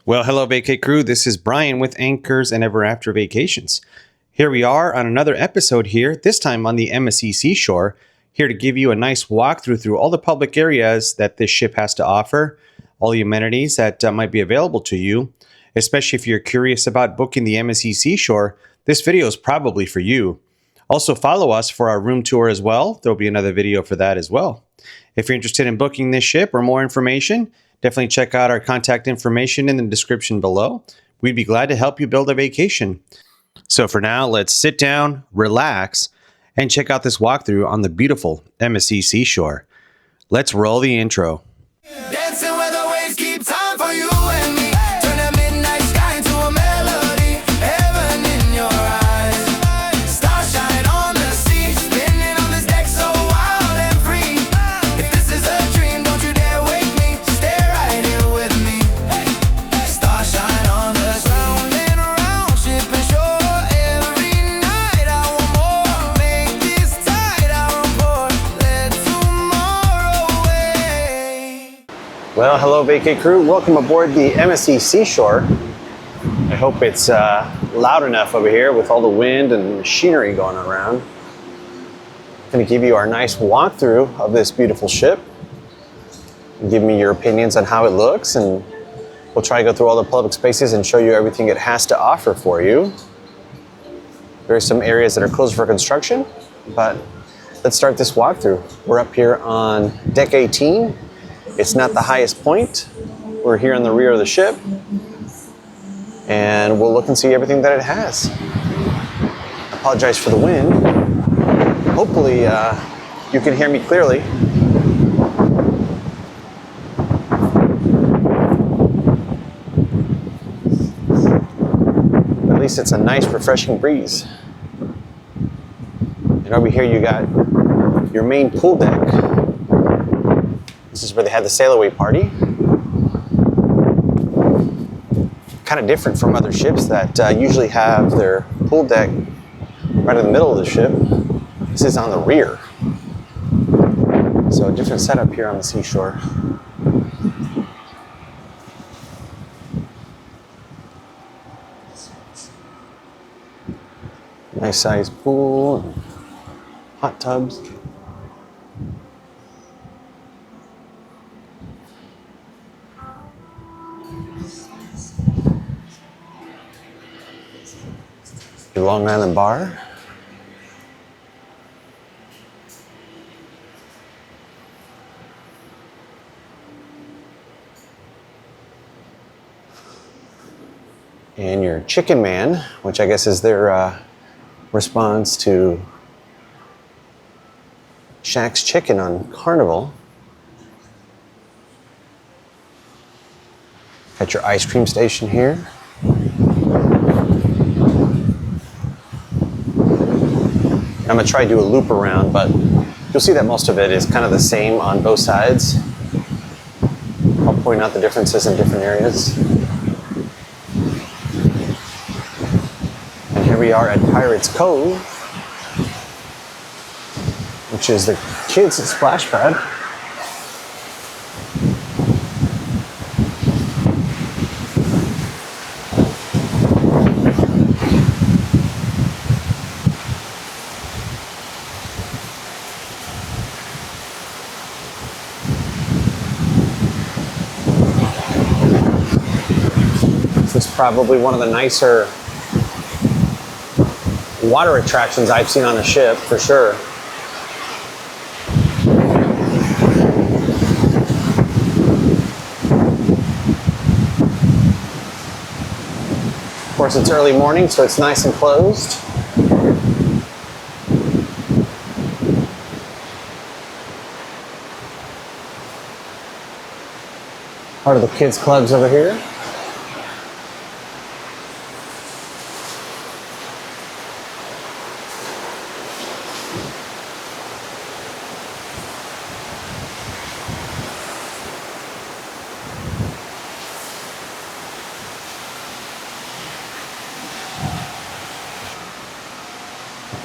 Well, hello, Vacay Crew. This is Brian with Anchors and Ever After Vacations. Here we are on another episode here, this time on the MSC Seashore, here to give you a nice walkthrough through all the public areas that this ship has to offer, all the amenities that might be available to you. Especially if you're curious about booking the MSC Seashore, this video is probably for you. Also follow us for our room tour as well. There'll be another video for that as well. If you're interested in booking this ship or more information, definitely check out our contact information in the description below. We'd be glad to help you build a vacation. So for now, let's sit down, relax, and check out this walkthrough on the beautiful MSC Seashore. Let's roll the intro. Dancing where the waves keep time for you and me. Turn the midnight sky into a melody. Heaven in your eyes. Stars shine on the sea. Spinning on this deck so wild and free. If this is a dream, don't you dare wake me. Stay right here with me. Stars shine on the sea. Round and around, ship and shore. Every night I want more. Make this tide our port. Let tomorrow wait. Well, hello, Vacay Crew. Welcome aboard the MSC Seashore. I hope it's loud enough over here with all the wind and machinery going around. I'm going to give you our nice walkthrough of this beautiful ship. Give me your opinions on how it looks, and we'll try to go through all the public spaces and show you everything it has to offer for you. There are some areas that are closed for construction, but let's start this walkthrough. We're up here on deck 18. It's not the highest point. We're here in the rear of the ship, and we'll look and see everything that it has. I apologize for the wind. Hopefully you can hear me clearly. At least it's a nice refreshing breeze. And over here you got your main pool deck. This is where they had the sail away party. Kind of different from other ships that usually have their pool deck right in the middle of the ship. This is on the rear. So a different setup here on the Seashore. Nice sized pool, hot tubs. Your Long Island bar. And your Chicken Man, which I guess is their response to Shaq's Chicken on Carnival. Got your ice cream station here. I'm gonna try to do a loop around, but you'll see that most of it is kind of the same on both sides. I'll point out the differences in different areas. And here we are at Pirates Cove, which is the kids' splash pad. This is probably one of the nicer water attractions I've seen on a ship, for sure. Of course, it's early morning, so it's nice and closed. Part of the kids' clubs over here.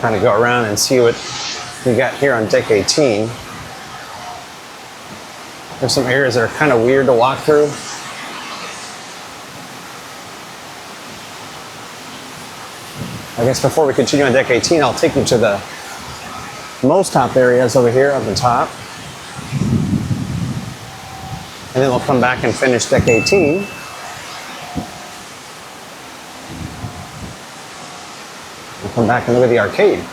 Kind of go around and see what we got here on deck 18. There's some areas that are kind of weird to walk through. I guess before we continue on deck 18, I'll take you to the most top areas over here on the top. And then we'll come back and finish deck 18. We'll come back and look at the arcade.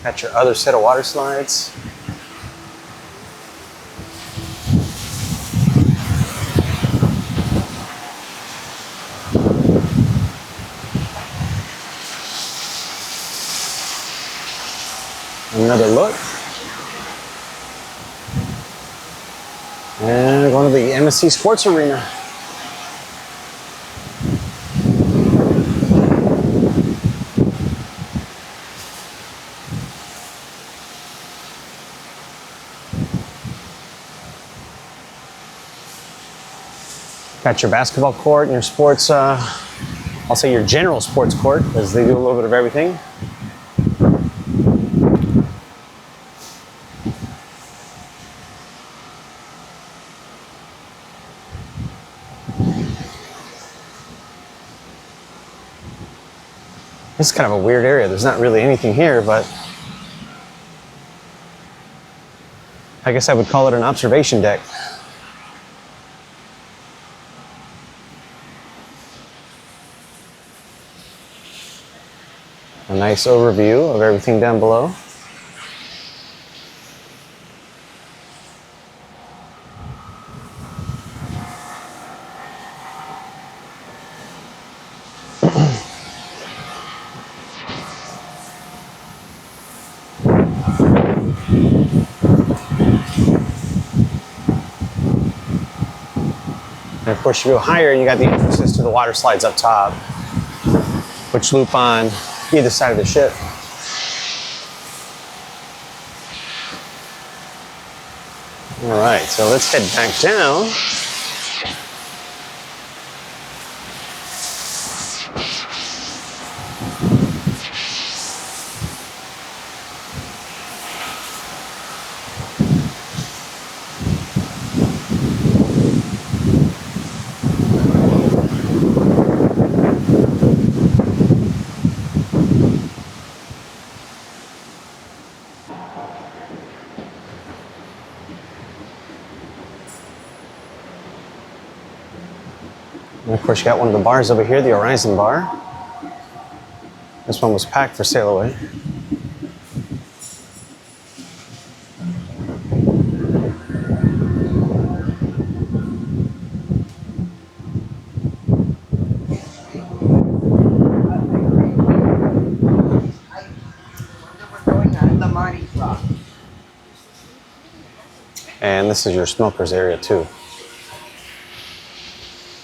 Got your other set of water slides. Another look. And going to the MSC Sports Arena. Got your basketball court and your sports, I'll say your general sports court, because they do a little bit of everything. This is kind of a weird area. There's not really anything here, but I guess I would call it an observation deck. A nice overview of everything down below. And of course, you go higher and you got the entrances to the water slides up top, which loop on either side of the ship. All right, so let's head back down. And of course, you got one of the bars over here, the Horizon Bar. This one was packed for sail away. And this is your smokers area too.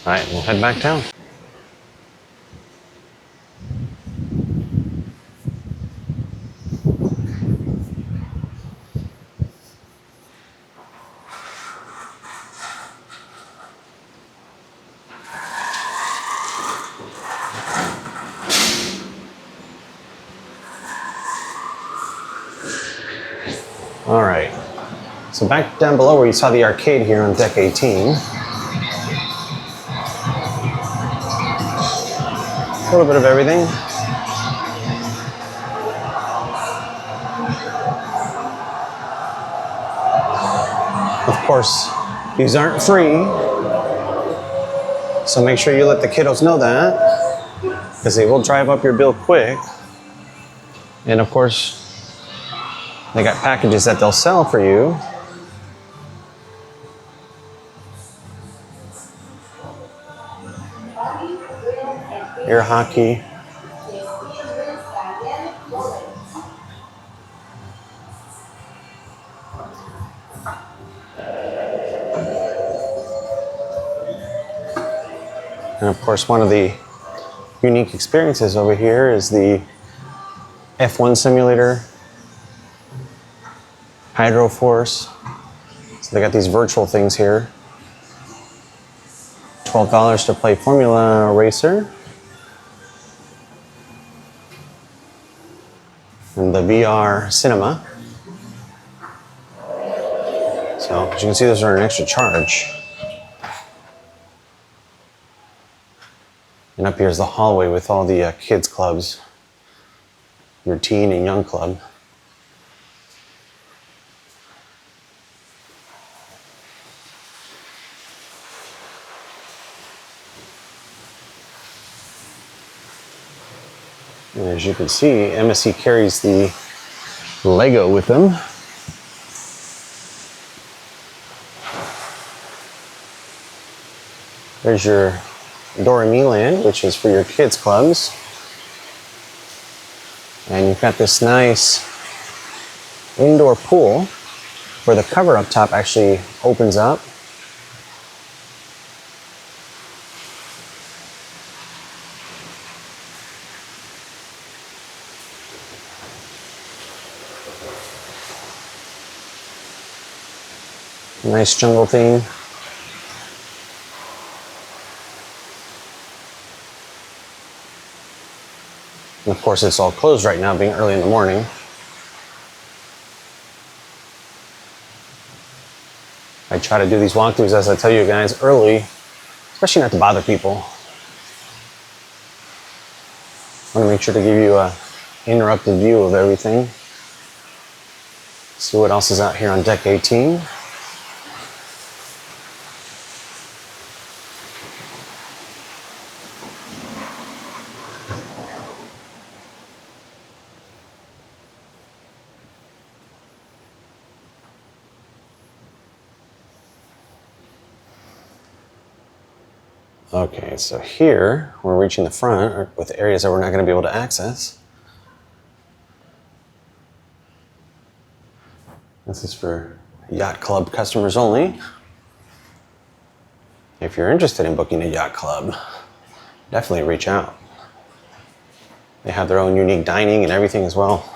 All right, we'll head back down. All right, so back down below where you saw the arcade here on deck 18. A little bit of everything. Of course, these aren't free, so make sure you let the kiddos know that, because they will drive up your bill quick. And of course, they got packages that they'll sell for you. Air hockey. And of course, one of the unique experiences over here is the F1 simulator, Hydro Force. So they got these virtual things here. $12 to play Formula Racer. And the VR cinema. As you can see, those are an extra charge. And up here is the hallway with all the kids clubs, your teen and young club. And as you can see, MSC carries the Lego with them. There's your Doremi Land, which is for your kids clubs. And you've got this nice indoor pool where the cover up top actually opens up. Nice jungle theme. And of course, it's all closed right now, being early in the morning. I try to do these walkthroughs, as I tell you guys, early, especially not to bother people. I want to make sure to give you an interrupted view of everything. See what else is out here on deck 18. Okay, so here we're reaching the front with areas that we're not going to be able to access. This is for yacht club customers only. If you're interested in booking a yacht club, definitely reach out. They have their own unique dining and everything as well.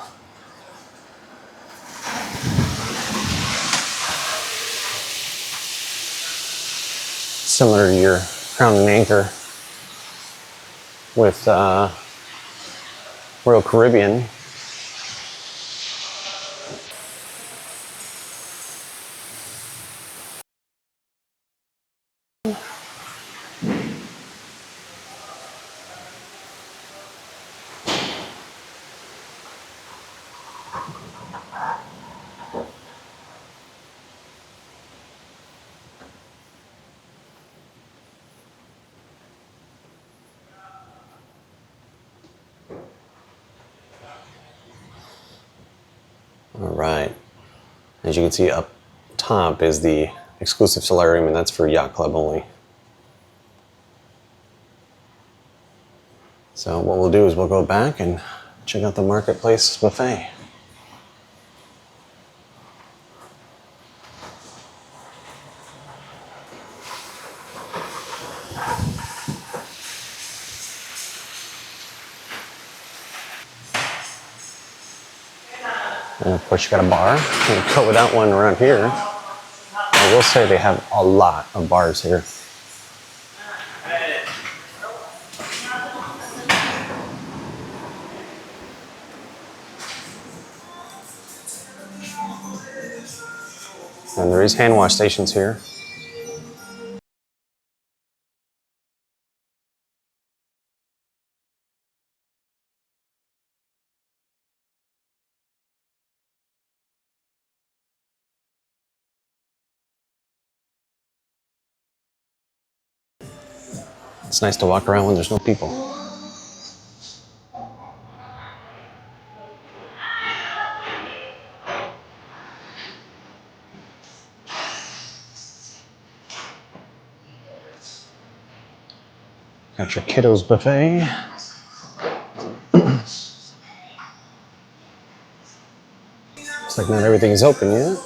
Similar to your Crown and Anchor with Royal Caribbean. All right. As you can see up top is the exclusive solarium, and that's for yacht club only. So what we'll do is we'll go back and check out the Marketplace buffet. And of course you got a bar. Can't go without one around here. I will say they have a lot of bars here. And there is hand wash stations here. It's nice to walk around when there's no people. Got your kiddos buffet. Looks like not everything is open yet.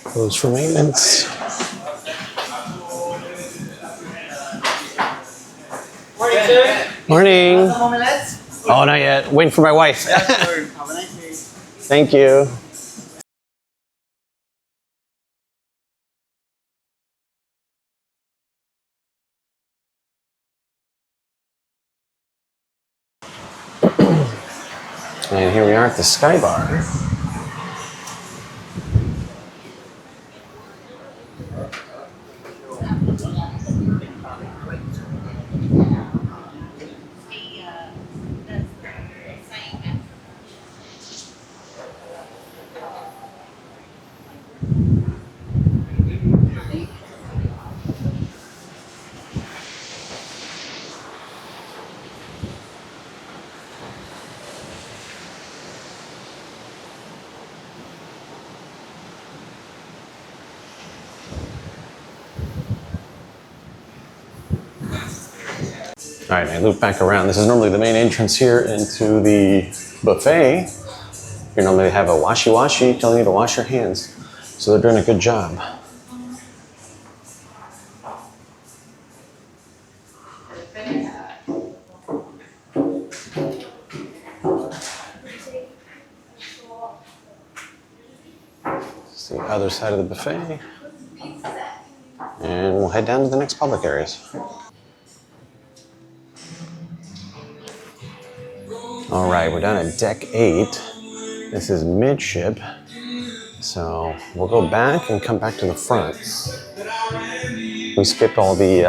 Closed for maintenance. Morning. Oh, not yet. Waiting for my wife. Thank you. And here we are at the Sky Bar. All right, I loop back around. This is normally the main entrance here into the buffet. You normally have a washi-washi telling you to wash your hands. So they're doing a good job. It's the other side of the buffet. And we'll head down to the next public areas. All right, we're down at deck 8. This is midship. So we'll go back and come back to the front. We skipped all the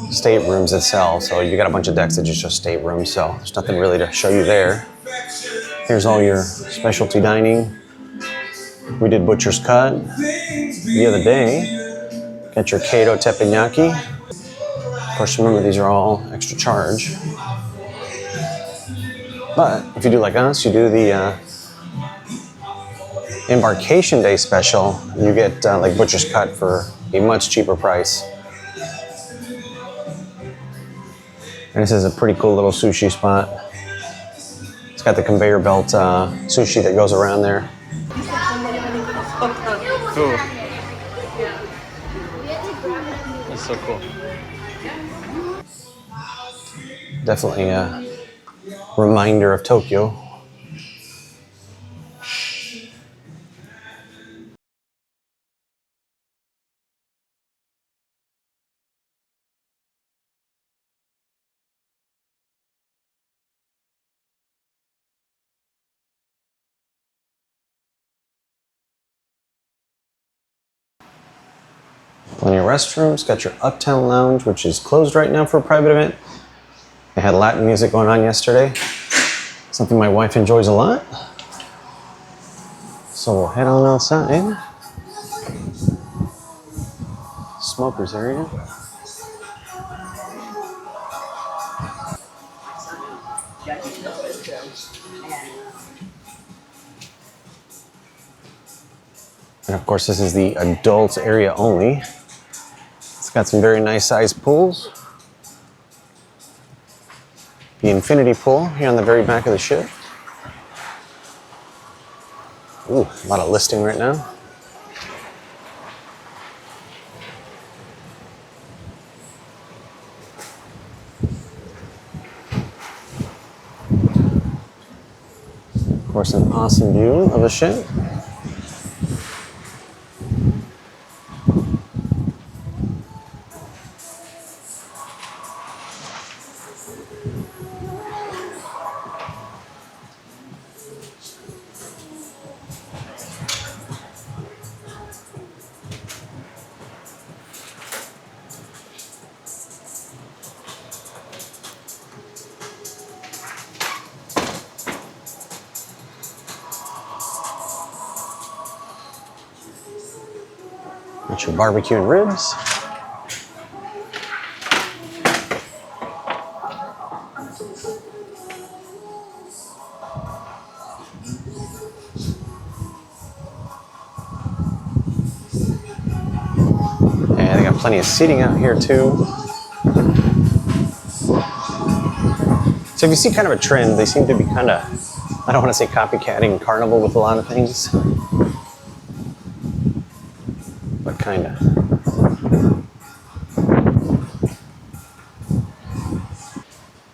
staterooms itself. So you got a bunch of decks that just show staterooms. So there's nothing really to show you there. Here's all your specialty dining. We did butcher's cut the other day. Got your Kato teppanyaki. Of course, remember these are all extra charge. But if you do like us, you do the embarkation day special, you get like butcher's cut for a much cheaper price. And this is a pretty cool little sushi spot. It's got the conveyor belt sushi that goes around there. Cool. That's so cool. Definitely a reminder of Tokyo. Plenty of restrooms. Got your Uptown Lounge, which is closed right now for a private event. They had Latin music going on yesterday. Something my wife enjoys a lot. So we'll head on outside. Smokers area. And of course, this is the adults area only. It's got some very nice sized pools. The infinity pool here on the very back of the ship. Ooh, a lot of listing right now. Of course, an awesome view of the ship. Got your barbecue and ribs. And they got plenty of seating out here too. So if you see kind of a trend, they seem to be kind of, I don't want to say copycatting Carnival with a lot of things, but kind of.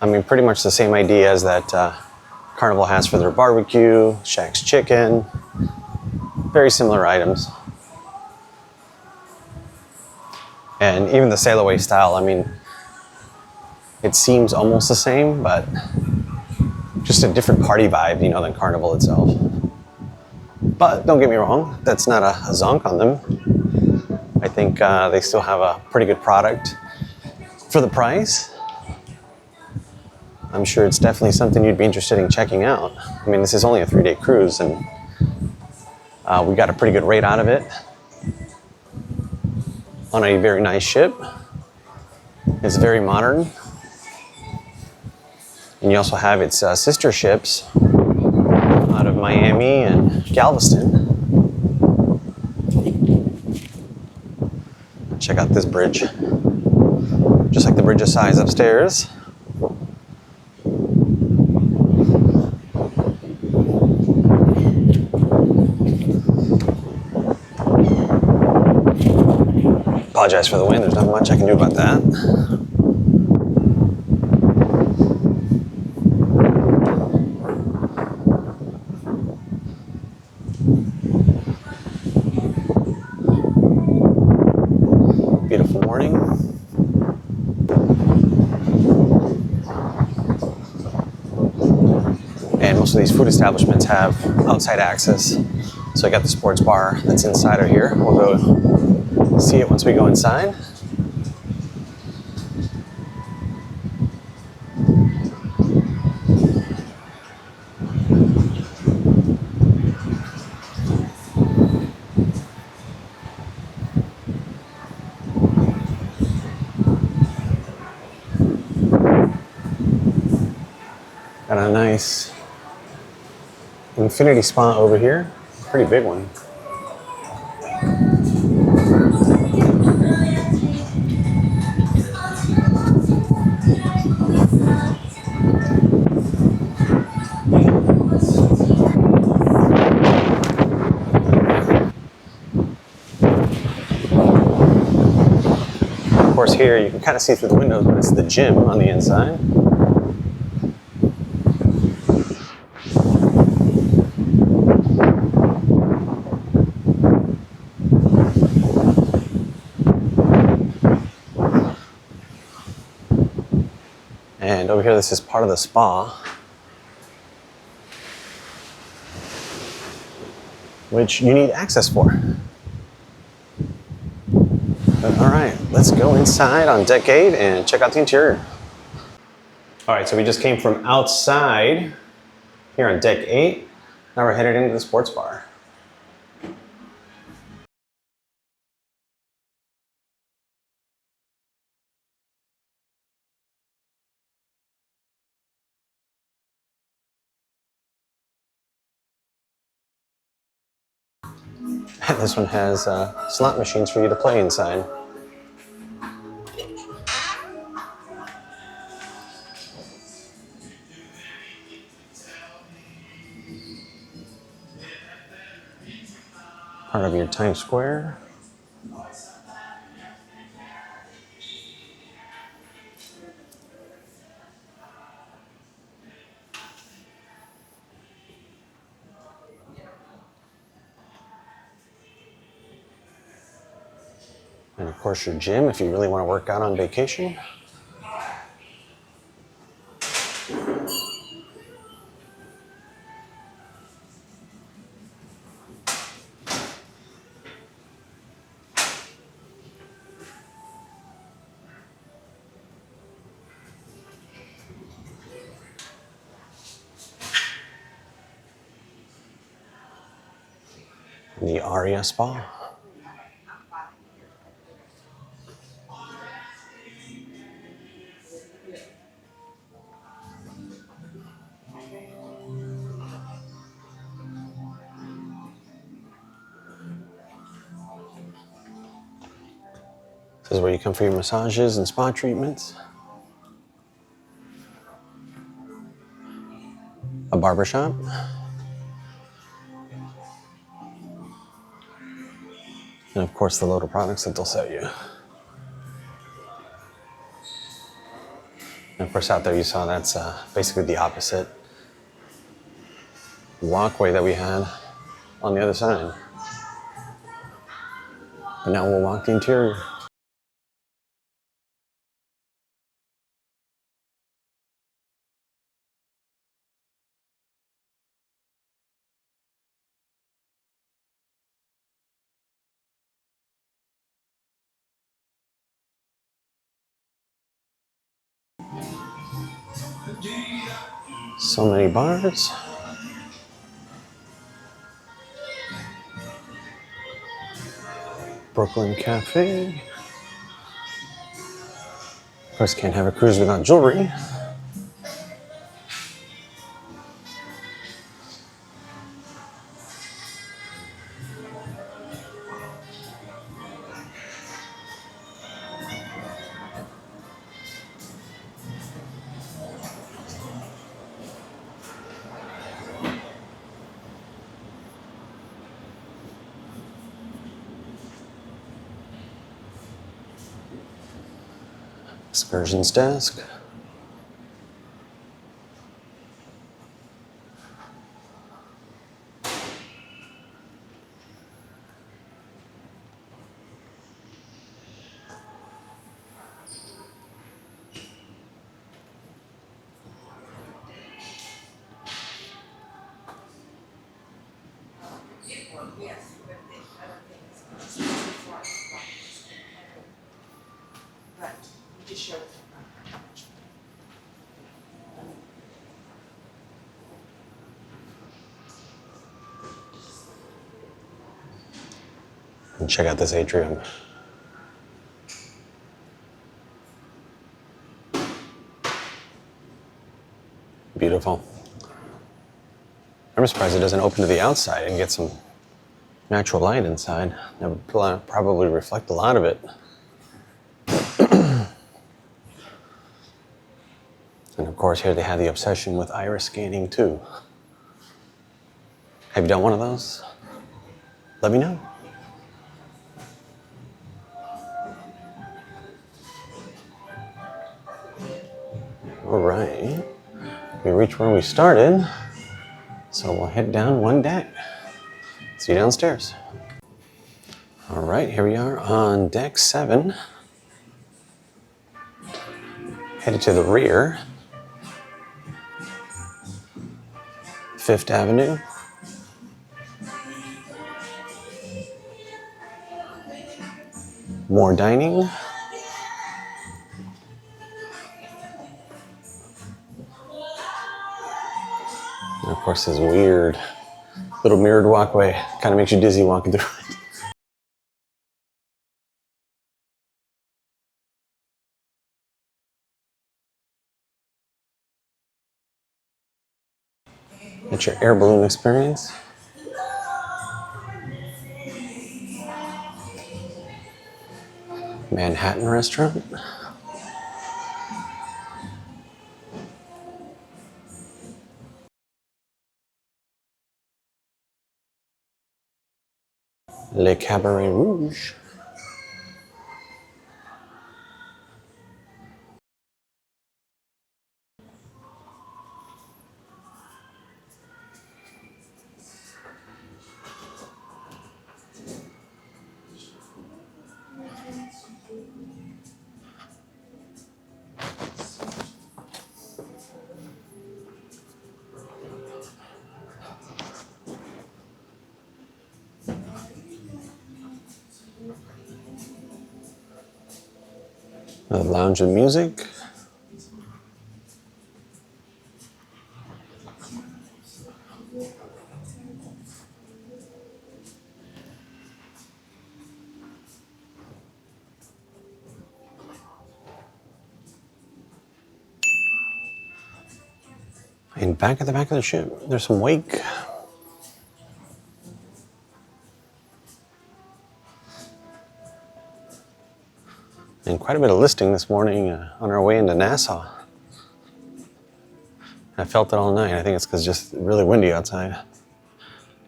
I mean, pretty much the same idea as that Carnival has for their barbecue, Shack's chicken, very similar items. And even the sail away style, I mean, it seems almost the same, but just a different party vibe, you know, than Carnival itself. But don't get me wrong, that's not a zonk on them. I think they still have a pretty good product for the price. I'm sure it's definitely something you'd be interested in checking out. I mean, this is only a 3-day cruise, and we got a pretty good rate out of it on a very nice ship. It's very modern. And you also have its sister ships out of Miami and Galveston. Check out this bridge. Just like the Bridge of Sighs upstairs. Apologize for the wind, there's not much I can do about that. Beautiful morning. And most of these food establishments have outside access. So I got the sports bar that's inside of here. We'll go see it once we go inside. Got a nice infinity spa over here. Pretty big one. Of course, here you can kind of see through the windows, but it's the gym on the inside. And over here, this is part of the spa, which you need access for. But, all right, let's go inside on deck 8 and check out the interior. All right, so we just came from outside here on deck 8. Now we're headed into the sports bar. And this one has slot machines for you to play inside. Part of your Times Square. And of course your gym if you really want to work out on vacation. The Aurea Spa. This is where you come for your massages and spa treatments. A barbershop. And of course the load of products that they'll sell you. And of course out there you saw that's basically the opposite walkway that we had on the other side. But now we'll walk the interior. So many bars. Brooklyn Cafe. Of course, can't have a cruise without jewelry. Excursions desk. And check out this atrium. Beautiful. I'm surprised it doesn't open to the outside and get some natural light inside. That would probably reflect a lot of it. And of course, here they have the obsession with iris scanning too. Have you done one of those? Let me know. All right, we reached where we started, so we'll head down one deck. See you downstairs. All right, here we are on deck 7. Headed to the rear. 5th Avenue. More dining. And of course, this weird little mirrored walkway kind of makes you dizzy walking through it. It's your air balloon experience. Manhattan Restaurant. Le Cabaret Rouge. A lounge and music. And back at the back of the ship, there's some wake. quite a bit of listing this morning on our way into Nassau. I felt it all night. I think it's because it's just really windy outside,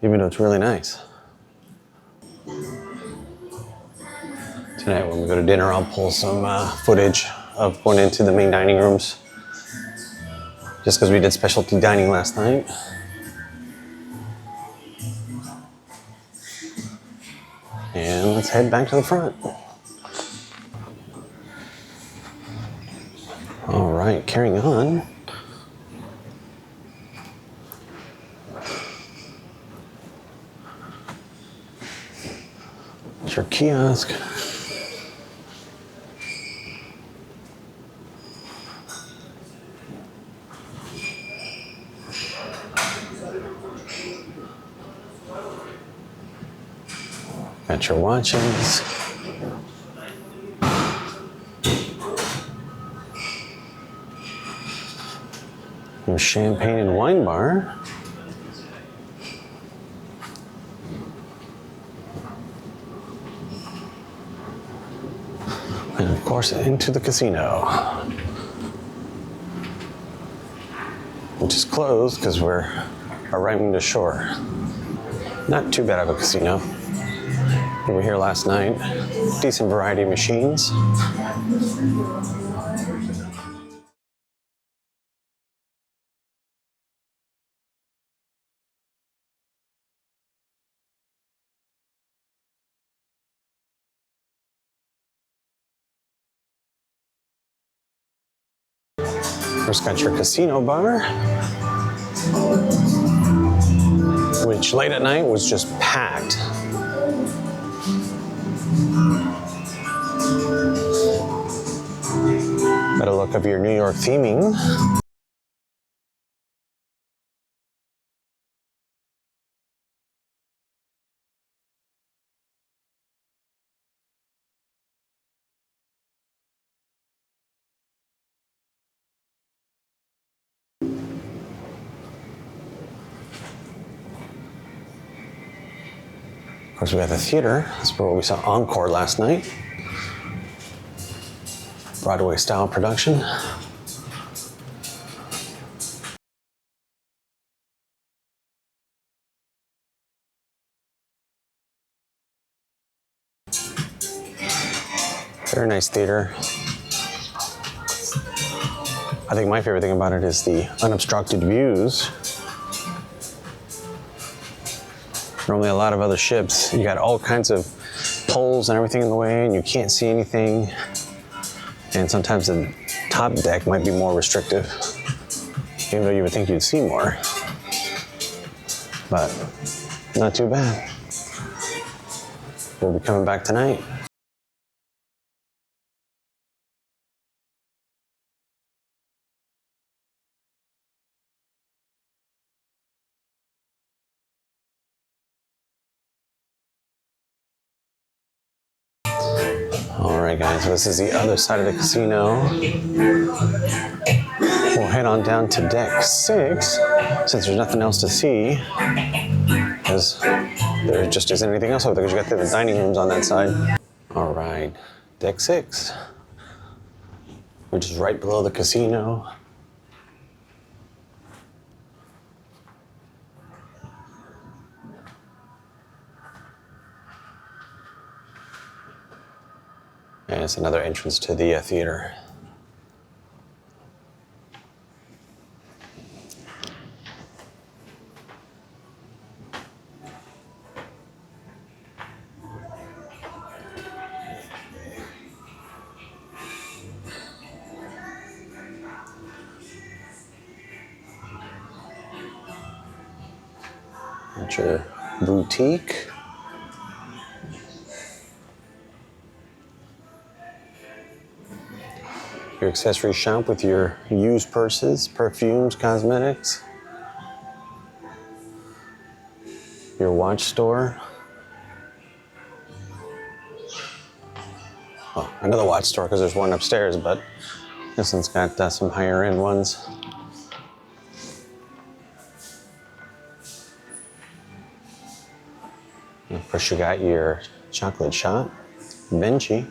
even though it's really nice. Tonight when we go to dinner, I'll pull some footage of going into the main dining rooms, just because we did specialty dining last night. And let's head back to the front. All right, carrying on. It's your kiosk. Got your watches. Your champagne and wine bar. And of course, into the casino, which is closed because we're arriving to shore. Not too bad of a casino. We were here last night. Decent variety of machines. First got your casino bar, which late at night was just packed. Got a look of your New York theming. Of course, we got the theater. That's where we saw Encore last night. Broadway style production. Very nice theater. I think my favorite thing about it is the unobstructed views. Normally a lot of other ships, you got all kinds of poles and everything in the way and you can't see anything. And sometimes the top deck might be more restrictive, even though you would think you'd see more. But not too bad. We'll be coming back tonight. All right, guys, so this is the other side of the casino. We'll head on down to deck 6, since there's nothing else to see, because there just isn't anything else over there, because you got the dining rooms on that side. All right, deck 6, which is right below the casino. And it's another entrance to the theater. That's your boutique. Your accessory shop with your used purses, perfumes, cosmetics. Your watch store. Oh, another watch store because there's one upstairs, but this one's got some higher end ones. And of course you got your chocolate shop, Venchi.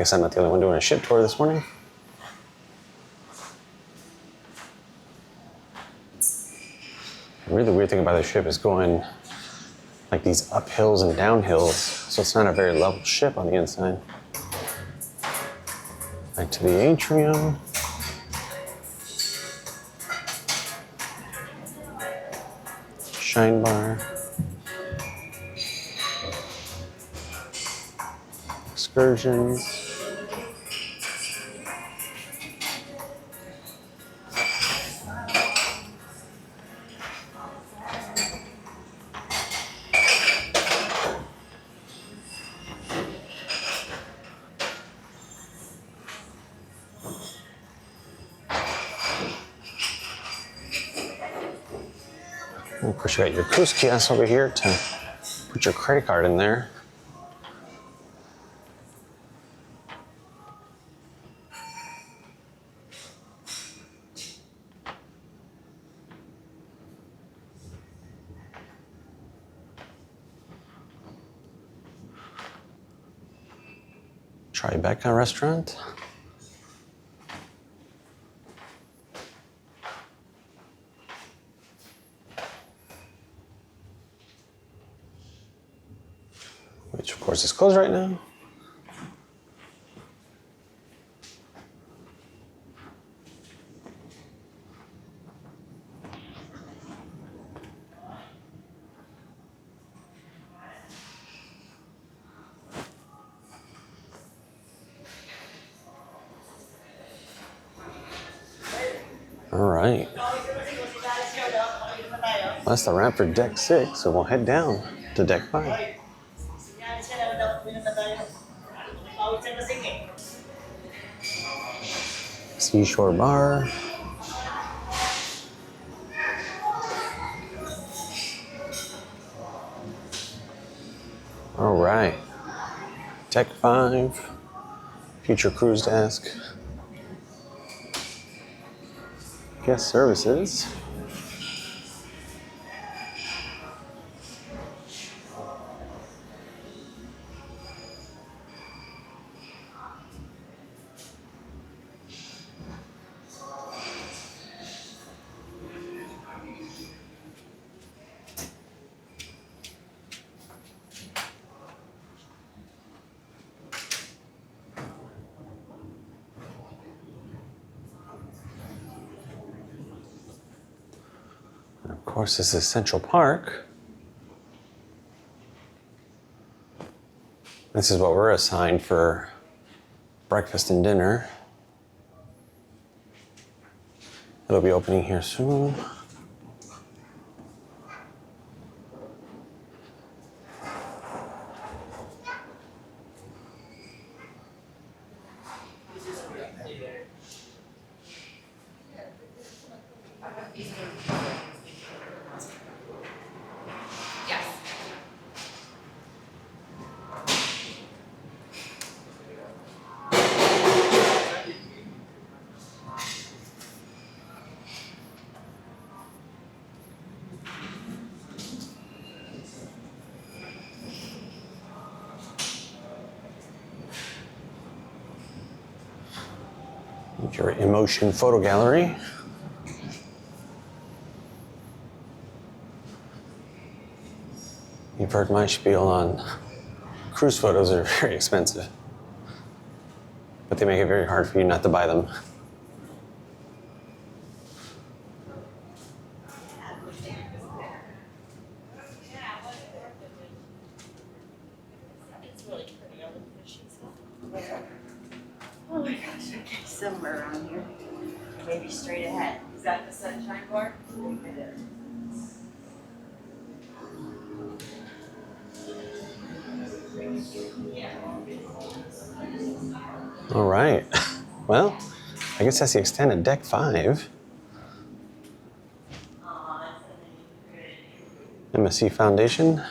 guess I'm not the only one doing a ship tour this morning. The really weird thing about the ship is going like these up hills and down hills, so it's not a very level ship on the inside. Back to the atrium. Shine bar. Excursions. And of course, you got your cruise kiosk over here to put your credit card in there. Tribeca Restaurant. Which of course is closed right now. All right. That's the wrap for deck 6, so we'll head down to deck 5. Seashore bar. All right. Deck 5. Future cruise desk. Guest services. Of course, this is Central Park. This is what we're assigned for breakfast and dinner. It'll be opening here soon. Your emotion photo gallery. You've heard my spiel on cruise photos are very expensive, but they make it very hard for you not to buy them. Oh my gosh, okay, somewhere around here. Maybe straight ahead. Is that the sunshine bar? It is. All right. Well, I guess that's the extent of deck 5. MSC Foundation.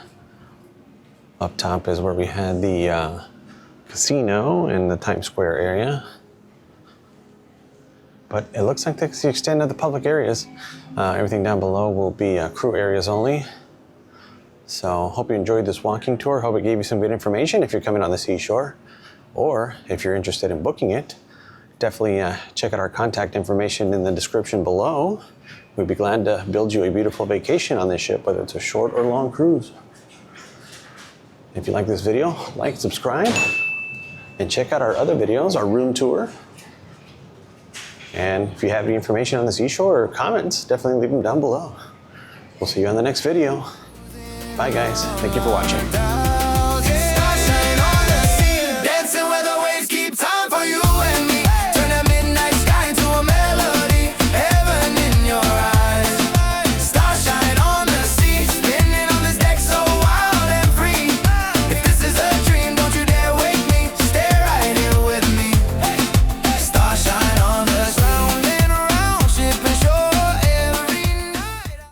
Up top is where we had the casino in the Times Square area. But it looks like that's the extent of the public areas. Everything down below will be crew areas only. So hope you enjoyed this walking tour. Hope it gave you some good information if you're coming on the seashore. Or if you're interested in booking it, definitely check out our contact information in the description below. We'd be glad to build you a beautiful vacation on this ship, whether it's a short or long cruise. If you like this video, like, subscribe, and check out our other videos, our room tour. And if you have any information on the seashore or comments, definitely leave them down below. We'll see you on the next video. Bye guys, thank you for watching.